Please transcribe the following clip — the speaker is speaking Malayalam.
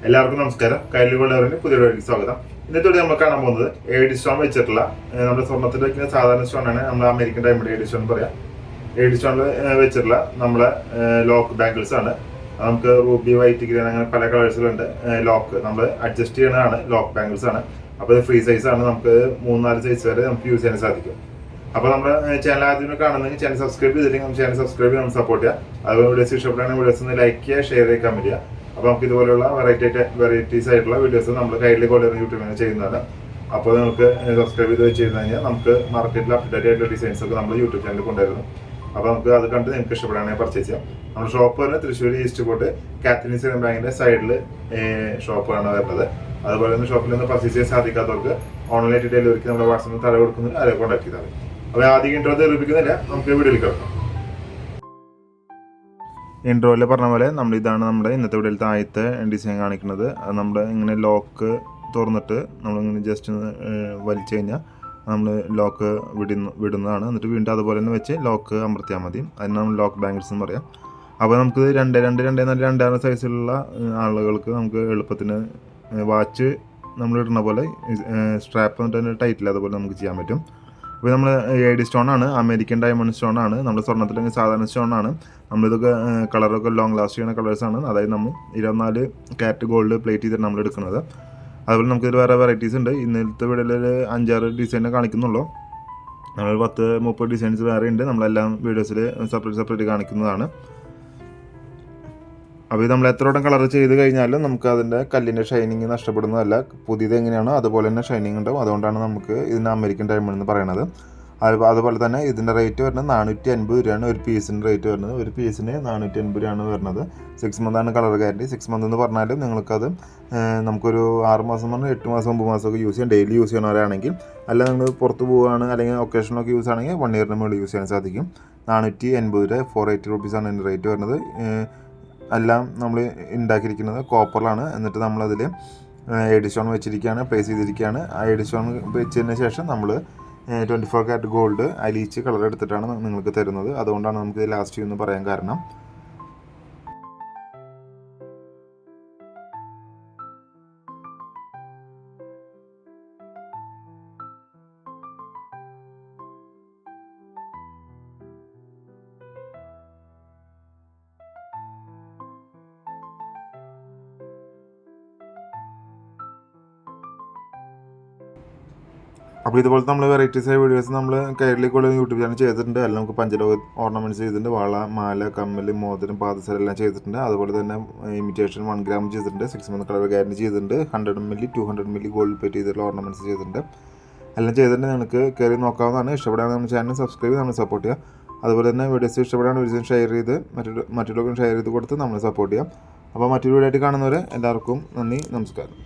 എല്ലാവർക്കും നമസ്കാരം. കയ്യിലുള്ളവരുടെ പുതിയ വീഡിയോയിലേക്ക് സ്വാഗതം. ഇന്നത്തെ നമ്മൾ കാണാൻ പോകുന്നത് ഏഡി സ്റ്റോൺ വെച്ചിട്ടുള്ള നമ്മുടെ സ്വർണ്ണത്തിൽ വെക്കുന്ന സാധാരണ സ്റ്റോണാണ്. നമ്മൾ അമേരിക്കൻ ഡയമണ്ട് ഏഡി സ്റ്റോൺ പറയാം. ഏഡി സ്റ്റോണിൽ വെച്ചിട്ടുള്ള നമ്മളെ ലോക്ക് ബാംഗിൾസ് ആണ്. നമുക്ക് റൂബി, വൈറ്റ്, ഗ്രീൻ അങ്ങനെ പല കളേഴ്സിലുണ്ട്. ലോക്ക് നമ്മൾ അഡ്ജസ്റ്റ് ചെയ്യണതാണ് ലോക്ക് ബാംഗിൾസ് ആണ്. അപ്പോൾ ഇത് ഫ്രീ സൈസ് ആണ്. നമുക്ക് 3-4 സൈസ് വരെ നമുക്ക് യൂസ് ചെയ്യാൻ സാധിക്കും. അപ്പോൾ നമ്മുടെ ചാനൽ ആദ്യം കാണുന്നെങ്കിൽ ചാനൽ സബ്സ്ക്രൈബ് ചെയ്തില്ലെങ്കിൽ നമുക്ക് ചാനൽ സബ്സ്ക്രൈബ് ചെയ്ത് നമ്മൾ സപ്പോർട്ട് ചെയ്യാം. അതുപോലെ വീഡിയോസ് ഇഷ്ടപ്പെടുകയാണെങ്കിൽ വീഡിയോസ് ഒന്ന് ലൈക്ക് ചെയ്യുക, ഷെയർ ചെയ്യുക, കമന്റ് ചെയ്യുക. അപ്പോൾ നമുക്ക് ഇതുപോലുള്ള വെറൈറ്റീസ് ആയിട്ടുള്ള വീഡിയോസ് നമ്മൾ കയ്യിൽ കൊണ്ടുവരുന്ന യൂട്യൂബിൽ ചെയ്യുന്നതാണ്. അപ്പോൾ നിങ്ങൾക്ക് സബ്സ്ക്രൈബ് ചെയ്ത് വെച്ച് കഴിഞ്ഞാൽ നമുക്ക് മാർക്കറ്റിൽ അപ്ഡേറ്റ് ആയിട്ടുള്ള ഡിസൈൻസ് ഒക്കെ നമ്മൾ യൂട്യൂബ് ചാനലിൽ കൊണ്ടുവരുന്നു. അപ്പോൾ നമുക്ക് അത് കണ്ട് നിങ്ങൾക്ക് ഇഷ്ടപ്പെടുകയാണെങ്കിൽ പർച്ചേസ് ചെയ്യാം. നമ്മുടെ ഷോപ്പ് വരുന്നത് തൃശ്ശൂർ ഈസ്റ്റ് കോട്ട് കാത്തലിക് സേവിംഗ് ബാങ്കിന്റെ സൈഡിൽ ഷോപ്പാണ് വരുന്നത്. അതുപോലെ തന്നെ ഷോപ്പിൽ നിന്ന് പർച്ചേസ് ചെയ്യാൻ സാധിക്കാത്തവർക്ക് ഓൺലൈനായിട്ട് ഡെലിവറിക്ക് നമ്മുടെ വാട്സാപ്പിൽ തല കൊടുക്കുന്നത് അതിനെ കോൺടാക്ട് ചെയ്താൽ മതി. അപ്പോൾ ആദ്യം ഇൻട്രോ തെറിപ്പിക്കുന്നില്ല, നമുക്ക് വീഡിയോയിൽ കിടക്കാം. ഇൻട്രോയിൽ പറഞ്ഞ പോലെ ഇതാണ് നമ്മുടെ ഇന്നത്തെ വീഡിയോയിലത്തെ ആദ്യത്തെ ഡിസൈൻ കാണിക്കുന്നത്. അത് നമ്മുടെ ഇങ്ങനെ ലോക്ക് തുറന്നിട്ട് നമ്മളിങ്ങനെ ജസ്റ്റ് വലിച്ചു കഴിഞ്ഞാൽ നമ്മൾ ലോക്ക് വിടുന്നതാണ്. എന്നിട്ട് വീണ്ടും അതുപോലെ തന്നെ വെച്ച് ലോക്ക് അമർത്തിയാൽ മതി. അതിന് നമ്മൾ ലോക്ക് ബാംഗിൾസ് എന്ന് പറയാം. അപ്പോൾ നമുക്ക് 2 സൈസിലുള്ള ആളുകൾക്ക് നമുക്ക് എളുപ്പത്തിന് വാച്ച് നമ്മൾ ഇടുന്ന പോലെ സ്ട്രാപ്പ് എന്നിട്ട് ടൈറ്റിൽ അതുപോലെ നമുക്ക് ചെയ്യാൻ പറ്റും. അപ്പോൾ നമ്മൾ ഏഡി സ്റ്റോൺ ആണ്, അമേരിക്കൻ ഡയമണ്ട് സ്റ്റോൺ ആണ്. നമ്മുടെ സ്വർണ്ണത്തിൽ സാധാരണ സ്റ്റോൺ ആണ്. നമ്മളിതൊക്കെ കളറൊക്കെ ലോങ് ലാസ്റ്റ് ചെയ്യുന്ന കളേഴ്സാണ്. അതായത് നമ്മൾ 24 കാരറ്റ് ഗോൾഡ് പ്ലേറ്റ് ചെയ്തിട്ട് നമ്മൾ എടുക്കുന്നത്. അതുപോലെ നമുക്കിതിൽ വേറെ വെറൈറ്റീസ് ഉണ്ട്. ഇന്നത്തെ വീഡിയോയിൽ 5-6 ഡിസൈനെ കാണിക്കുന്നുള്ളൂ. നമ്മൾ 10-30 ഡിസൈൻസ് വേറെ ഉണ്ട്. നമ്മളെല്ലാം വീഡിയോസിൽ സെപ്പറേറ്റ് കാണിക്കുന്നതാണ്. അപ്പോൾ ഇത് നമ്മൾ എത്രയോളം കളർ ചെയ്ത് കഴിഞ്ഞാലും നമുക്ക് അതിൻ്റെ കല്ലിൻ്റെ ഷൈനിങ് നഷ്ടപ്പെടുന്നതല്ല. പുതിയത് എങ്ങനെയാണോ അതുപോലെ തന്നെ ഷൈനിങ് ഉണ്ടാവും. അതുകൊണ്ടാണ് നമുക്ക് ഇതിന് അമേരിക്കൻ ഡയമണ്ട് എന്ന് പറയുന്നത്. അതുപോലെ തന്നെ ഇതിൻ്റെ റേറ്റ് വരുന്നത് 450 രൂപയാണ് ഒരു പീസിൻ്റെ റേറ്റ് വരുന്നത്. ഒരു പീസിന് 450 രൂപയാണ് വരുന്നത്. 6 മന്താണ് കളർ ഗ്യാരണ്ടി. 6 മന്ത് എന്ന് പറഞ്ഞാലും നിങ്ങൾക്കത് നമുക്കൊരു 6 മാസം പറഞ്ഞാൽ 8 മാസം 9 മാസമൊക്കെ യൂസ് ചെയ്യാം. ഡെയിലി യൂസ് ചെയ്യണവരാണെങ്കിൽ. അല്ല നിങ്ങൾ പുറത്ത് പോവുകയാണ് അല്ലെങ്കിൽ ഒക്കേഷനൊക്കെ യൂസ് ആണെങ്കിൽ 1 ഇയറിന് മുകളിൽ യൂസ് ചെയ്യാൻ സാധിക്കും. 480 രൂപ 480 റുപ്പീസാണ് ഇതിൻ്റെ റേറ്റ് വരുന്നത്. എല്ലാം നമ്മൾ ഉണ്ടാക്കിയിരിക്കുന്നത് കോപ്പറിലാണ്. എന്നിട്ട് നമ്മളതിൽ ഏഡി സ്റ്റോൺ വെച്ചിരിക്കുകയാണ്, പ്ലേസ് ചെയ്തിരിക്കുകയാണ്. ആ ഏഡി സ്റ്റോൺ വെച്ചതിന് ശേഷം നമ്മൾ 24 കാരറ്റ് ഗോൾഡ് അലിയിച്ച് കളർ എടുത്തിട്ടാണ് നിങ്ങൾക്ക് തരുന്നത്. അതുകൊണ്ടാണ് നമുക്ക് ലാസ്റ്റ് എന്ന് പറയാൻ കാരണം. അപ്പോൾ ഇതുപോലത്തെ നമ്മൾ വെറൈറ്റീസ് ആയ വീഡിയോസ് നമ്മൾ കയ്യിലേക്കുള്ള യൂട്യൂബ് ചാനൽ ചെയ്തിട്ടുണ്ട്. എല്ലാം നമുക്ക് പഞ്ചലോക ഓർണമെൻറ്റ്സ് ചെയ്തിട്ടുണ്ട്. വള, മാല, കമ്മൽ, മോതിരം, പാദസരം എല്ലാം ചെയ്തിട്ടുണ്ട്. അതുപോലെ തന്നെ ഇമിറ്റേഷൻ 1 ഗ്രാം ചെയ്തിട്ടുണ്ട്. 6 മന്ത് കളർ ഗ്യാരണ്ടി ചെയ്തിട്ടുണ്ട്. 100 ml 200 ml ഗോൾഡ് പ്ലേറ്റ് ചെയ്തിട്ടുള്ള ഓർണമെൻറ്റ്സ് ചെയ്തിട്ടുണ്ട്. എല്ലാം ചെയ്തിട്ടുണ്ട്. നിങ്ങൾക്ക് കയറി നോക്കാവുന്നതാണ്. ഇഷ്ടപ്പെടുകയാണെങ്കിൽ നമ്മുടെ ചാനൽ സബ്സ്ക്രൈബ് ചെയ്ത് നമ്മൾ സപ്പോർട്ട് ചെയ്യാം. അതുപോലെ തന്നെ വീഡിയോസ് ഇഷ്ടപ്പെടുകയാണെങ്കിൽ വീഡിയോസ് ഷെയർ ചെയ്ത് മറ്റുള്ളവർക്കും ഷെയർ ചെയ്ത് കൊടുത്ത് നമ്മൾ സപ്പോർട്ട് ചെയ്യാം. അപ്പോൾ മറ്റൊരു വീഡിയോ ആയിട്ട് കാണുന്നവരെ എല്ലാവർക്കും നന്ദി, നമസ്കാരം.